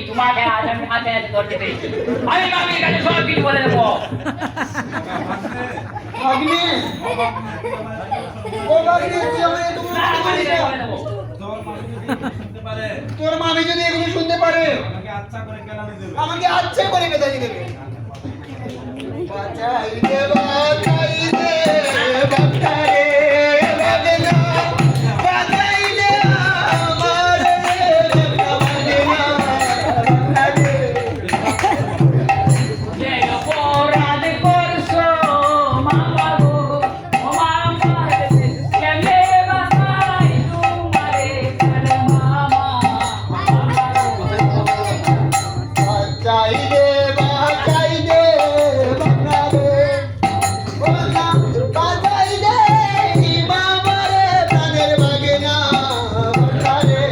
তোমাকে আজ আমি হাতে হাতে ধরতে পেরেছি। আমি মামির কাছে সব কিছু বলে দেবো। ভাগ্নে ও ভাগ্নে তুই আমাকে এত বড় না, কথা আমি বলিস বলে দেবো। তোর মামি যদি এগুলো শুনতে পারে আমাকে আচ্ছা করে বেদানি দেবে বাঁচাই দে বাঁচাই দে বাঁচারে বাঁচনা বাঁচাই দে আমারে বাঁচনা বাঁচারে যে অপরাধ করছো মামা গো, ও মামা রে, কেমনে বাঁচাই তোমারে তার মামা, মামা গো। বাঁচাই দে বাঁচাই দে বাঁচারে বাঁচনা বাঁচাই দে মামারে প্রাণের বাগেনা বাঁচারে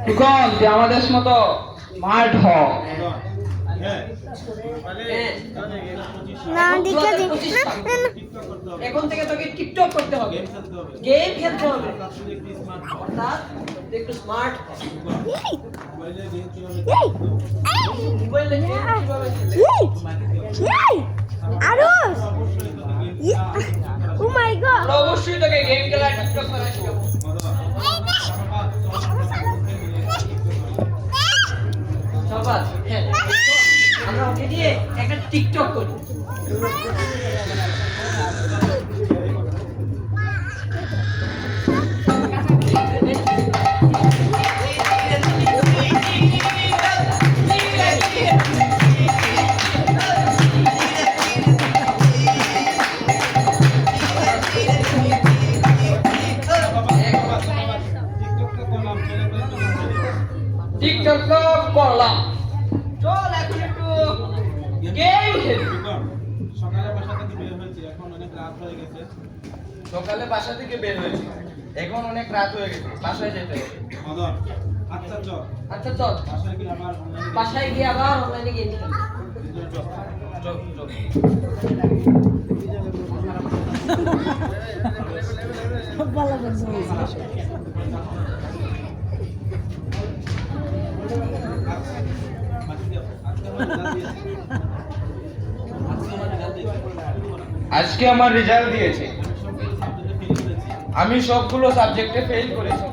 টুকন তুই আমাদের মতো স্মার্ট হ। না দেখে দে এখন থেকে তোকে টিকটক করতে হবে, গেম খেলতে হবে, অর্থাৎ তুই একটু স্মার্ট মোবাইলে গেম কিভাবে খেলে আরুষ ও মাই গড আমরা অবশ্যই তোকে গেম খেলা টিকটক করা শেখাবো। সবাই হ্যাঁ আমরা ওকে দিয়ে একটা টিকটক করি। টিকটক তো করলাম, চল এখন একটু গেম খেলি। সকালে বাসা থেকে বের হয়েছি, এখন অনেক রাত হয়ে গেছে, বাসায় যেতে হবে। আচ্ছা চল বাসায় গিয়ে আবার অনলাইনে গেম খেলি। চল, চল। আজকে আমার রেজাল্ট দিয়েছে, আমি সবগুলো সাবজেক্টে ফেল করেছি।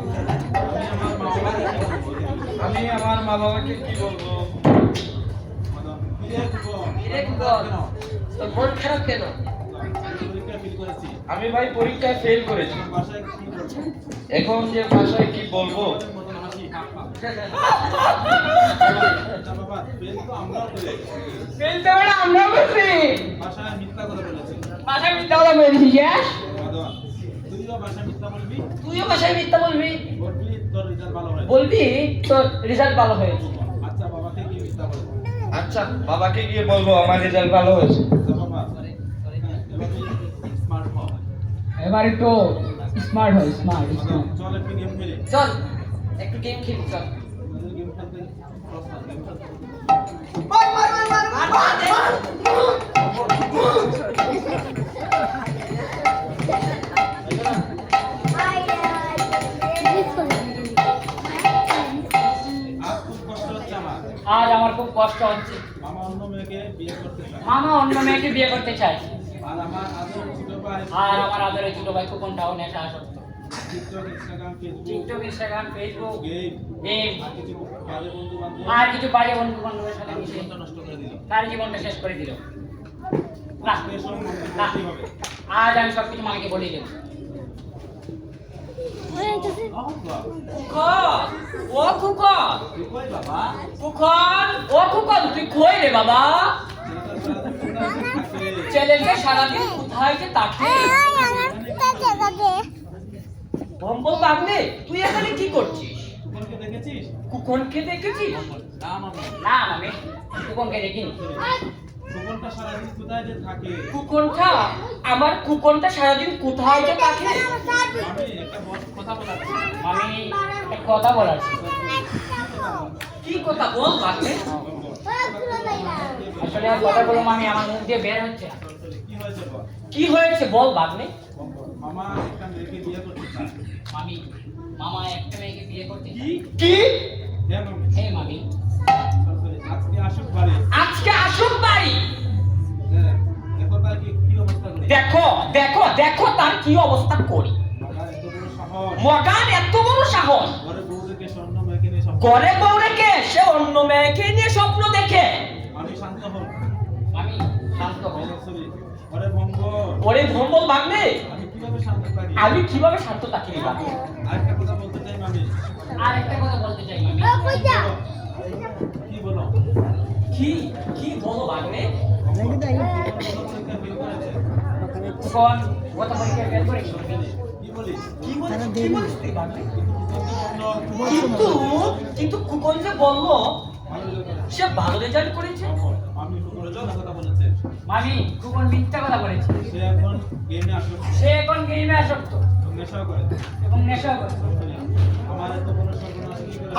আমি আমার মা বাবাকে কি বলবো? রে কুকর, তোর মন খারাপ কেন? আমি ভাই পরীক্ষায় ফেল করেছি, এখন যে ভাষায় কি বলবো? ফেলতে পারে আমরা বলছি, বাসায় মিথ্যা কথা বলেছি। গ্যাস তুইও বাসায় মিথ্যা বলবি, বলবি তোর রেজাল্ট ভালো হয়েছে। আচ্ছা বাবাকে গিয়ে বলবো আমার রেজাল্ট ভালো হয়েছে। এবার একটু স্মার্ট হয়, স্মার্ট। চল একটু গেম খেলি চল। আজ আমার খুব কষ্ট হচ্ছে, মামা অন্য মেয়েকে বিয়ে করতে চায়, আর আমার আদরের ছোট ভাই খোকনটাও নেশা আসক্ত। টিকটক, ইনস্টাগ্রাম, ফেসবুক, গেম আর কিছু বাজে বন্ধু বান্ধবের সাথে মিশে তার জীবনটা শেষ করে দিল। না, না, আজ আমি সবকিছু মাকে বলে দেবো। ও খুকন, ও খুকন, তুই কই রে বাবা? ছেলেকে সারাদিন কোথায় যে তাকে ভম্বল পাগলে, তুই এখানে কি করছিস? কুকুরকে দেখেছিস? কুকুরকে দেখেছিস? না মামি। না মামি, কুকুরকে দেখিনি। কুকুরটা সারাদিন কোথায় যে থাকে? কুকুরটা আমার কুকুরটা সারাদিন কোথায় যে থাকে? মামি একটা কথা বলার আছে। মামি, একটা কথা বলার ছিল। কি কথা বল বাপরে? আসলে আর কথাগুলো মামি আমার মুখ দিয়ে বের হচ্ছে না। কি হয়েছে বল? কি হয়েছে বল বাপরে? মামা একটা মেয়েকে বিয়ে করতে চায়। মামি, মামা একটা মেয়েকে বিয়ে করতে কি? কি? হ্যাঁ মামি। হে মামি, আজকে আসুক বাড়ি। আজকে আসুন বাড়ি। হ্যাঁ, দেখো তার কি অবস্থা করে। দেখো দেখো দেখো তার কি অবস্থা করি। মামা এত বড় সাহস। মগান এত বড় সাহস। ঘরে বউ রেখে স্বর্ণ মেয়েকে নিয়ে স্বপ্ন। ঘরে বউ রেখে সে অন্য মেয়েকে নিয়ে স্বপ্ন দেখে। আমি শান্ত হন। মামি শান্ত হও। সরি। ঘরে মঙ্গল। ওরে ভম্বল ভাগ্নে, আমি কিভাবে শান্ত থাকি? আমি কিভাবে শান্ত থাকি রে বাপরে? আরেকটা কথা বলতে চাই মামি। আর একটা কথা বলতে চাই মামি। কি বলো? কি কি বলো ভাগ্নে? পরীক্ষা ফেল করেছে। কোন গত পরীক্ষায় ফেল করেছি। কি বলিস? কি বলিস কি বলিস তুই ভাগ্নে? বন্ধ। কিন্তু কুকুর যে বললো ভালো লেগে গেছে। সে ভালো রেজাল্ট করেছে। আমি কুকুরের জন্য কথা বলেছে। মামি, কুকুর মিথ্যা কথা বলেছে। সে এখন গেমে আসুক। সে এখন গেমে আসক্ত নেশাও করে। এবং নেশা করে। আমার এত বড় সর্বনাশ কি করে?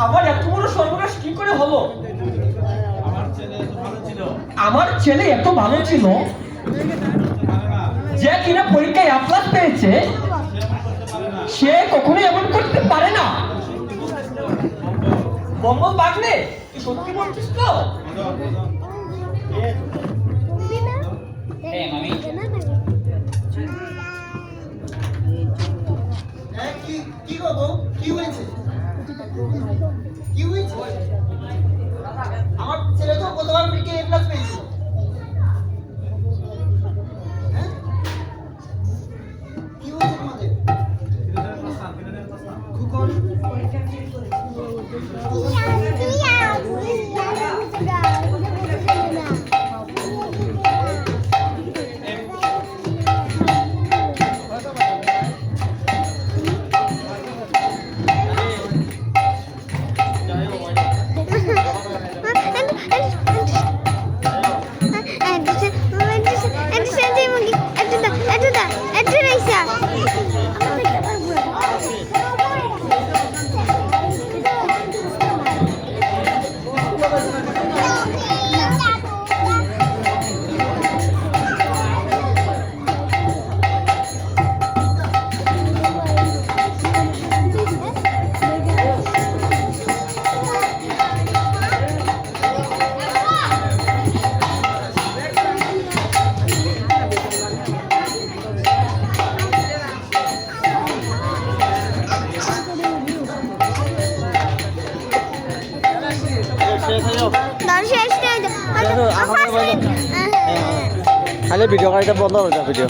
আমার এত বড় সর্বনাশ কি করে হলো? আমার ছেলে এত ভালো ছিল। আমার ছেলে এত ভালো ছিল করতে পারে না। যে কিনা পরীক্ষায় A+ পেয়েছে, সে এমন করতে পারে না। সে কখনোই এমন করতে পারে না। বম্বল ভাগ্নে, তুই সত্যি বলছিস তো? হে মামি, কি গো বউ? কি হয়েছে? কি হয়েছে? আমার ছেলে তো গতবার পরীক্ষায় A+ পেয়েছিল। হ্যাঁ? কি হয়েছে তোমাদের? খুকন খালি ভিডিও কারিটা বন্ধ হয়ে যাবে ভিডিও